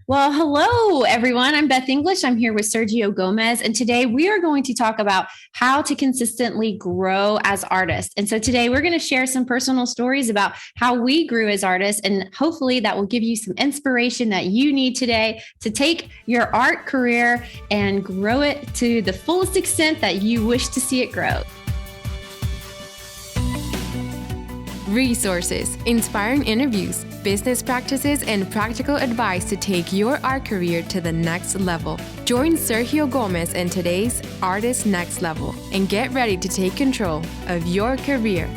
Well, hello, everyone. I'm Beth English. I'm here with Sergio Gomez. And today we are going to talk about how to consistently grow as artists. And so today we're going to share some personal stories about how we grew as artists. And hopefully that will give you some inspiration that you need today to take your art career and grow it to the fullest extent that you wish to see it grow. Resources, inspiring interviews, business practices, and practical advice to take your art career to the next level. Join Sergio Gomez in today's Artist Next Level and get ready to take control of your career.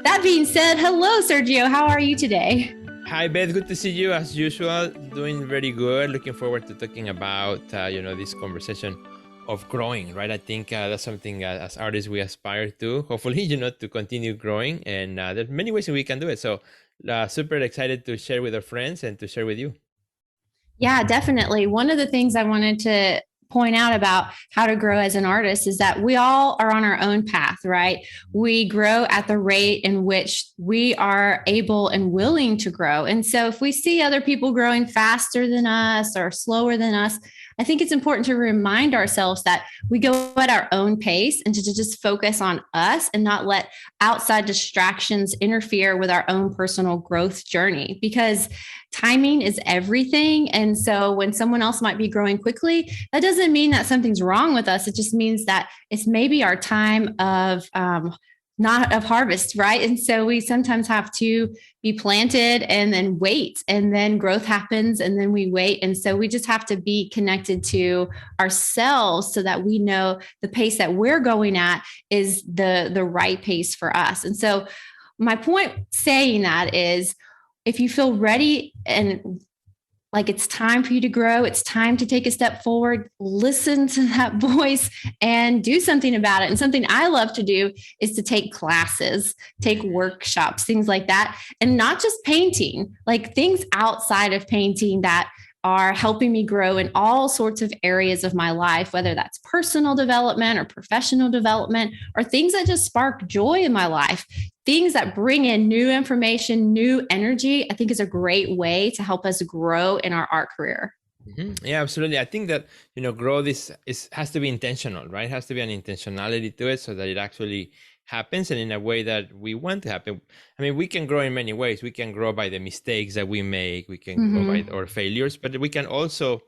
That being said, hello, Sergio. How are you today? Hi, Beth. Good to see you as usual. Doing very good. Looking forward to talking about, this conversation of growing, right? I think that's something as artists we aspire to, hopefully, to continue growing. And there's many ways we can do it. So super excited to share with our friends and to share with you. Yeah, definitely. One of the things I wanted to point out about how to grow as an artist is that we all are on our own path, right? We grow at the rate in which we are able and willing to grow. And so if we see other people growing faster than us or slower than us, I think it's important to remind ourselves that we go at our own pace and to just focus on us and not let outside distractions interfere with our own personal growth journey, because timing is everything. And so when someone else might be growing quickly, that doesn't mean that something's wrong with us. It just means that it's maybe our time of not of harvest, right? And so we sometimes have to be planted and then wait, and then growth happens and then we wait. And so we just have to be connected to ourselves so that we know the pace that we're going at is the right pace for us. And so my point saying that is, if you feel ready and like it's time for you to grow, it's time to take a step forward, listen to that voice and do something about it. And something I love to do is to take classes, take workshops, things like that. And not just painting, like things outside of painting that are helping me grow in all sorts of areas of my life, whether that's personal development or professional development, or things that just spark joy in my life. Things that bring in new information, new energy, I think is a great way to help us grow in our art career. Mm-hmm. Yeah, absolutely. I think that, growth has to be intentional, right? It has to be an intentionality to it so that it actually happens and in a way that we want to happen. I mean, we can grow in many ways. We can grow by the mistakes that we make. We can grow by our failures, but we can also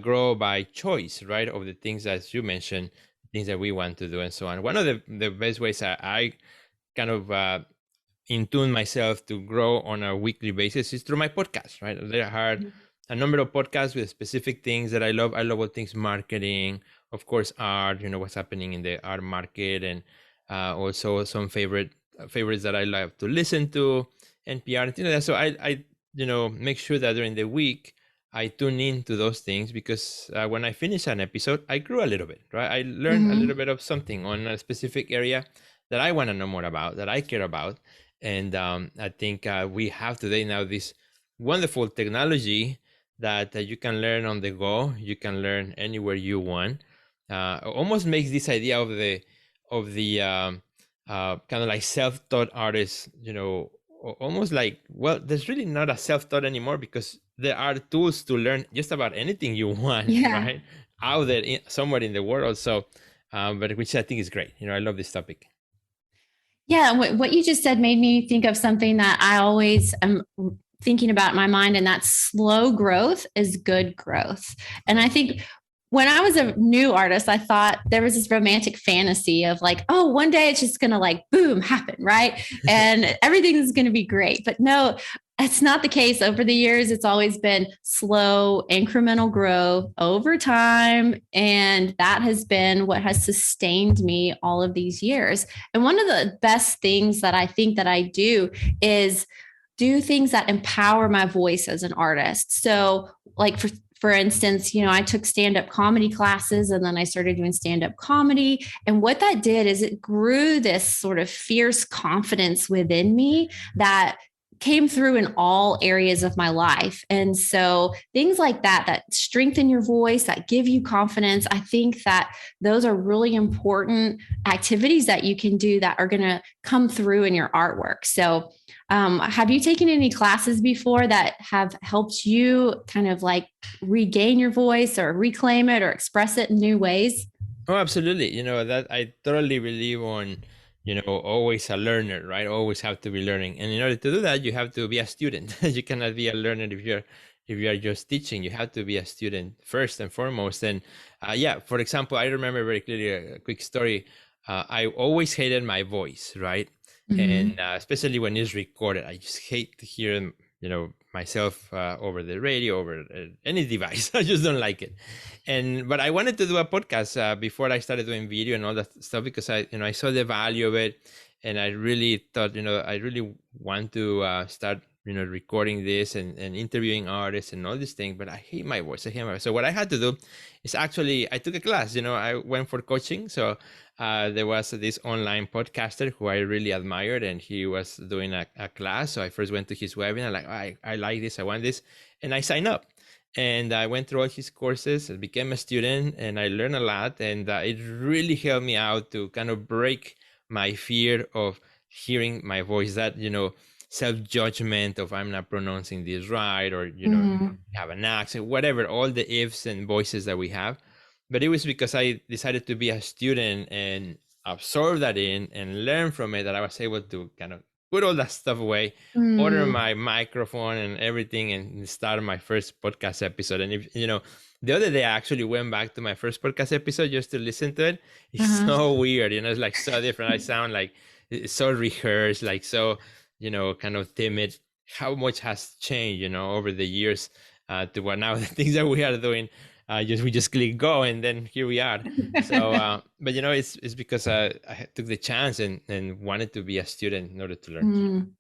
grow by choice, right? Of the things, as you mentioned, things that we want to do and so on. One of the best ways I kind of in tune myself to grow on a weekly basis is through my podcast, right? There are a number of podcasts with specific things that I love. I love all things marketing, of course, art, what's happening in the art market, and also some favorites that I love to listen to, NPR, and things like that. So I make sure that during the week, I tune into those things because when I finish an episode, I grew a little bit, right? I learned a little bit of something on a specific area that I want to know more about, that I care about. And I think we have today now this wonderful technology that you can learn on the go. You can learn anywhere you want. Almost makes this idea of the kind of like self-taught artist, almost like, well, there's really not a self-taught anymore because there are tools to learn just about anything you want, right? Out there somewhere in the world. So, but which I think is great. I love this topic. Yeah, what you just said made me think of something that I always am thinking about in my mind, and that's slow growth is good growth. And I think when I was a new artist, I thought there was this romantic fantasy of like, oh, one day it's just going to like, boom, happen, right? And everything is going to be great. But no, it's not the case. Over the years, it's always been slow, incremental growth over time. And that has been what has sustained me all of these years. And one of the best things that I think that I do is do things that empower my voice as an artist. So like for instance, I took stand-up comedy classes and then I started doing stand-up comedy. And what that did is it grew this sort of fierce confidence within me that came through in all areas of my life. And so things like that, that strengthen your voice, that give you confidence, I think that those are really important activities that you can do that are going to come through in your artwork. So, have you taken any classes before that have helped you kind of like regain your voice or reclaim it or express it in new ways? Oh, absolutely. That I totally believe on, always a learner, right? Always have to be learning. And in order to do that, you have to be a student. You cannot be a learner if you are just teaching. You have to be a student first and foremost. And yeah, for example, I remember very clearly a quick story. I always hated my voice, right? And Mm-hmm. especially when it's recorded, I just hate to hear, myself over the radio, over any device. I just don't like it. But I wanted to do a podcast before I started doing video and all that stuff, because I saw the value of it, and I really thought, I really want to start, recording this and interviewing artists and all these things. But I hate my voice. I hate my voice. So what I had to do is actually I took a class. I went for coaching. So there was this online podcaster who I really admired, and he was doing a class. So I first went to his webinar, like, I like this, I want this, and I signed up. And I went through all his courses, I became a student, and I learned a lot. And it really helped me out to kind of break my fear of hearing my voice, that, self-judgment of I'm not pronouncing this right, or, Mm-hmm. have an accent, whatever, all the ifs and voices that we have. But it was because I decided to be a student and absorb that in and learn from it, that I was able to kind of put all that stuff away, order Mm-hmm. my microphone and everything, and start my first podcast episode. And if the other day I actually went back to my first podcast episode just to listen to it. It's Uh-huh. so weird, it's like so different. I sound like it's so rehearsed, like so, kind of timid. How much has changed, over the years, to what now the things that we are doing. We just click go, and then here we are. So, but it's because I took the chance and wanted to be a student in order to learn. Mm.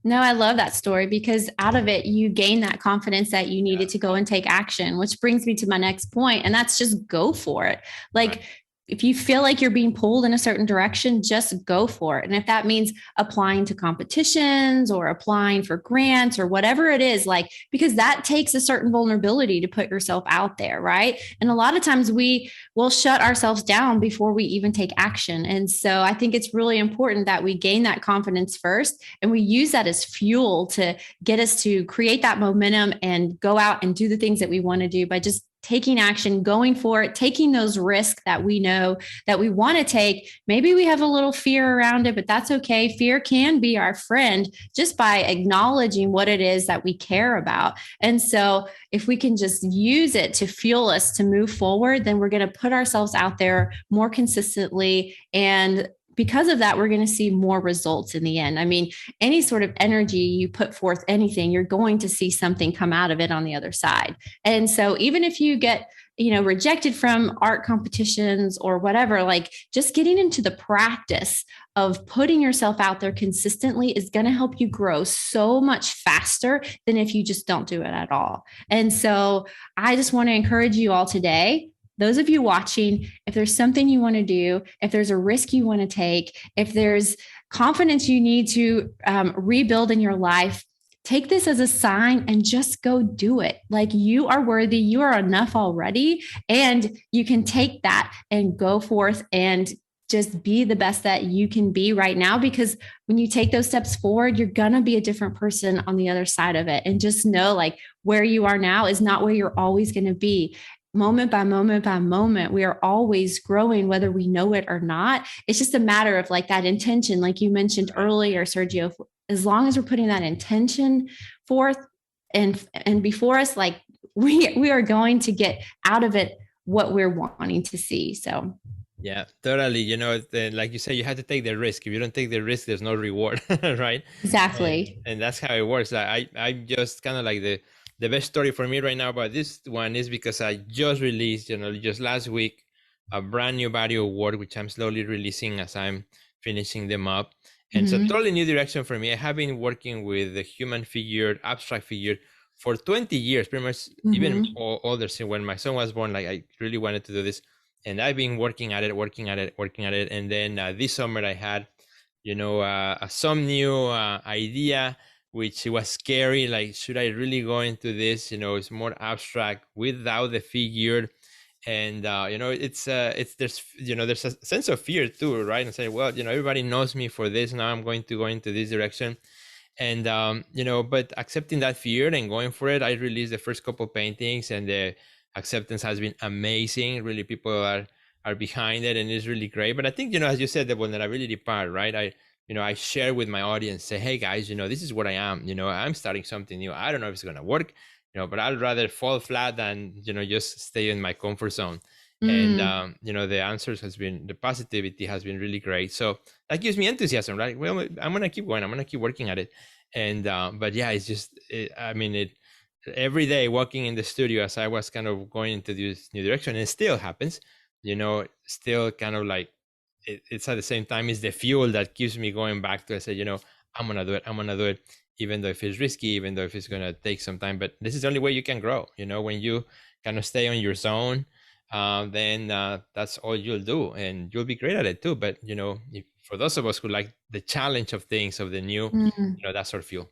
No, I love that story because out of it, you gain that confidence that you Yeah, needed to go and take action, which brings me to my next point, and that's just go for it. right. Like, if you feel like you're being pulled in a certain direction, just go for it. And if that means applying to competitions or applying for grants or whatever it is, like, because that takes a certain vulnerability to put yourself out there, right? And a lot of times we will shut ourselves down before we even take action. And so I think it's really important that we gain that confidence first and we use that as fuel to get us to create that momentum and go out and do the things that we want to do by just taking action, going for it, taking those risks that we know that we want to take. Maybe we have a little fear around it, but that's okay. Fear can be our friend just by acknowledging what it is that we care about. And so if we can just use it to fuel us to move forward, then we're going to put ourselves out there more consistently. And because of that, we're going to see more results in the end. I mean, any sort of energy you put forth, anything, you're going to see something come out of it on the other side. And so even if you get, rejected from art competitions or whatever, like just getting into the practice of putting yourself out there consistently is going to help you grow so much faster than if you just don't do it at all. And so I just want to encourage you all today, those of you watching, if there's something you want to do, if there's a risk you want to take, if there's confidence you need to rebuild in your life, take this as a sign and just go do it. Like, you are worthy, you are enough already, and you can take that and go forth and just be the best that you can be right now, because when you take those steps forward, you're going to be a different person on the other side of it. And just know, like, where you are now is not where you're always going to be. Moment by moment by moment, we are always growing, whether we know it or not. It's just a matter of like that intention, like you mentioned Right. earlier, Sergio. As long as we're putting that intention forth and before us, like we are going to get out of it what we're wanting to see. So Yeah, totally. Like you said, you have to take the risk. If you don't take the risk, there's no reward, right? And exactly. and that's how it works. I just kind of like the best story for me right now about this one is because I just released, just last week, a brand new body of work, which I'm slowly releasing as I'm finishing them up. And so Mm-hmm. totally new direction for me. I have been working with the human figure, abstract figure for 20 years, pretty much even Mm-hmm. older. So when my son was born, like I really wanted to do this, and I've been working at it, working at it, working at it. And then this summer I had, some new idea which it was scary. Like, should I really go into this? It's more abstract without the figure. And it's there's a sense of fear too, right? And say, well, everybody knows me for this, now I'm going to go into this direction. And but accepting that fear and going for it, I released the first couple paintings, and the acceptance has been amazing. Really, people are behind it, and it's really great. But I think, as you said, the vulnerability part, right? I share with my audience, say, hey guys, this is what I am. I'm starting something new. I don't know if it's gonna work, but I'd rather fall flat than just stay in my comfort zone. And the answers the positivity has been really great. So that gives me enthusiasm, right? Well, I'm gonna keep going. I'm gonna keep working at it. And but yeah, it's just every day walking in the studio, as I was kind of going into this new direction, and it still happens, still kind of like it's at the same time is the fuel that keeps me going back to, I say, I'm gonna do it, even though if it's risky, even though if it's gonna take some time. But this is the only way you can grow. When you kind of stay on your zone, then that's all you'll do, and you'll be great at it too. But for those of us who like the challenge of things, of the new, that's our fuel.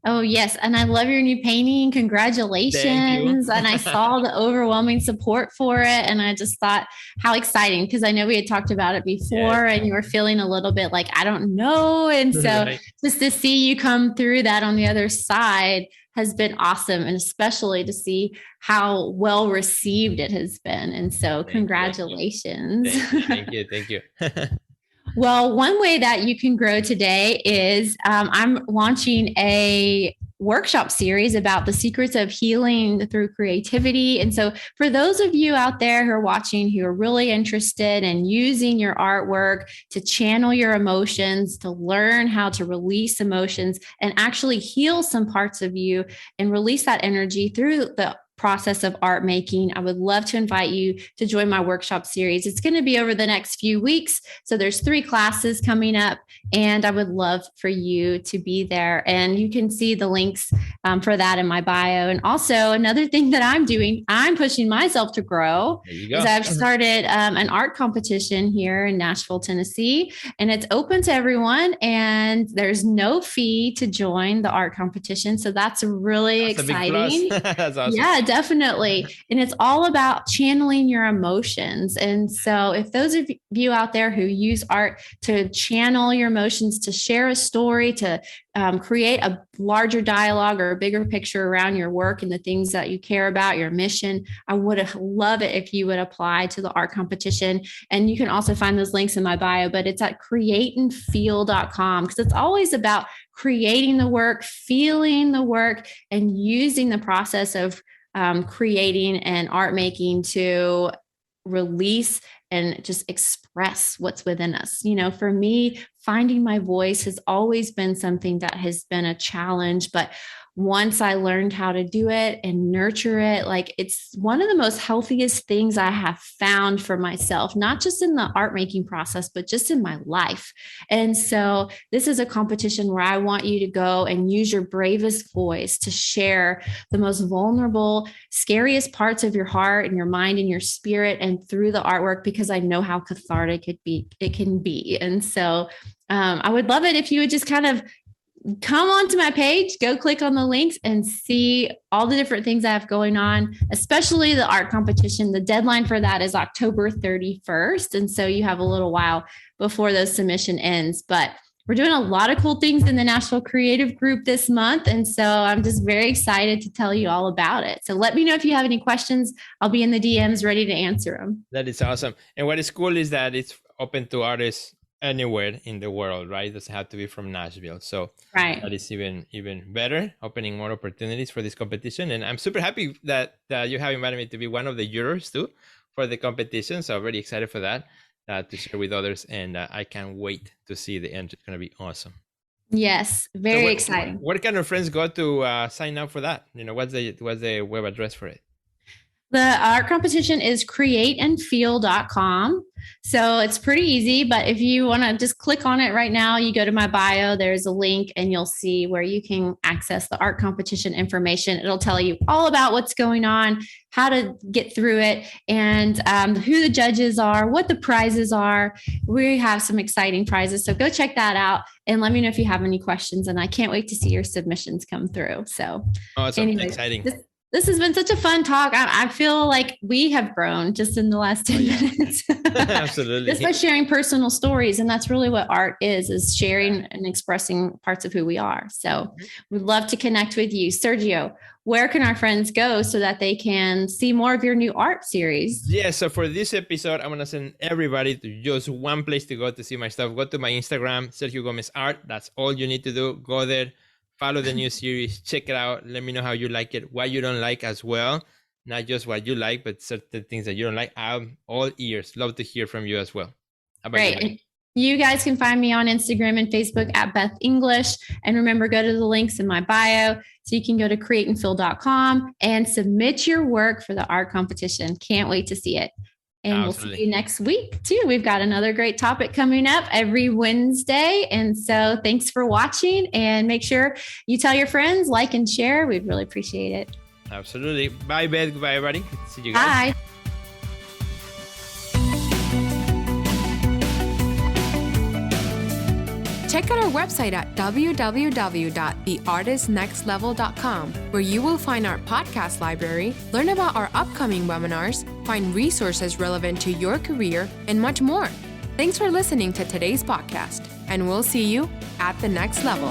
Oh, yes. And I love your new painting. Congratulations. And I saw the overwhelming support for it. And I just thought how exciting, because I know we had talked about it before, and you were feeling a little bit like, I don't know. And so just to see you come through that on the other side has been awesome. And especially to see how well received it has been. And so congratulations. Thank you. Well, one way that you can grow today is I'm launching a workshop series about the secrets of healing through creativity. And so for those of you out there who are watching, who are really interested in using your artwork to channel your emotions, to learn how to release emotions and actually heal some parts of you and release that energy through the process of art making, I would love to invite you to join my workshop series. It's going to be over the next few weeks. So there's 3 classes coming up, and I would love for you to be there. And you can see the links for that in my bio. And also another thing that I'm doing, I'm pushing myself to grow, is I've started an art competition here in Nashville, Tennessee, and it's open to everyone, and there's no fee to join the art competition. So that's really exciting. That's awesome. Yeah, definitely. And it's all about channeling your emotions. And so if those of you out there who use art to channel your emotions, to share a story, to create a larger dialogue or a bigger picture around your work and the things that you care about, your mission, I would love it if you would apply to the art competition. And you can also find those links in my bio, but it's at createandfeel.com, because it's always about creating the work, feeling the work, and using the process of creating and art making to release and just express what's within us. For me, finding my voice has always been something that has been a challenge, but once I learned how to do it and nurture it, like, it's one of the most healthiest things I have found for myself, not just in the art making process, but just in my life. And so this is a competition where I want you to go and use your bravest voice to share the most vulnerable, scariest parts of your heart and your mind and your spirit, and through the artwork, because I know how cathartic it can be. And so I would love it if you would just kind of come onto my page, go click on the links and see all the different things I have going on, especially the art competition. The deadline for that is October 31st. And so you have a little while before the submission ends, but we're doing a lot of cool things in the Nashville Creative Group this month. And so I'm just very excited to tell you all about it. So let me know if you have any questions. I'll be in the DMs ready to answer them. That is awesome. And what is cool is that it's open to artists anywhere in the world, right? It doesn't have to be from Nashville. So that is even better, opening more opportunities for this competition. And I'm super happy that you have invited me to be one of the jurors too for the competition. So I'm really excited for that, to share with others. And I can't wait to see the end. It's going to be awesome. Yes, very exciting. What kind of friends go to sign up for that? What's the web address for it? The art competition is createandfeel.com. So it's pretty easy, but if you want to just click on it right now, you go to my bio, there's a link and you'll see where you can access the art competition information. It'll tell you all about what's going on, how to get through it, and who the judges are, what the prizes are. We have some exciting prizes. So go check that out and let me know if you have any questions. And I can't wait to see your submissions come through. So awesome. Exciting. This has been such a fun talk. I feel like we have grown just in the last 10 minutes. Absolutely. Just by sharing personal stories. And that's really what art is sharing and expressing parts of who we are. So we'd love to connect with you. Sergio, where can our friends go so that they can see more of your new art series? Yeah, so for this episode, I'm going to send everybody to just one place to go to see my stuff. Go to my Instagram, Sergio Gomez Art. That's all you need to do. Go there. Follow the new series, check it out. Let me know how you like it, what you don't like as well. Not just what you like, but certain things that you don't like. I'm all ears. Love to hear from you as well. Great. You guys can find me on Instagram and Facebook at Beth English. And remember, go to the links in my bio. So you can go to createandfeel.com and submit your work for the art competition. Can't wait to see it. And Absolutely. We'll see you next week too. We've got another great topic coming up every Wednesday. And so thanks for watching, and make sure you tell your friends, like and share. We'd really appreciate it. Absolutely. Bye, Beth. Goodbye, everybody. See you guys. Bye. Check out our website at www.theartistnextlevel.com, where you will find our podcast library, learn about our upcoming webinars, find resources relevant to your career, and much more. Thanks for listening to today's podcast, and we'll see you at the next level.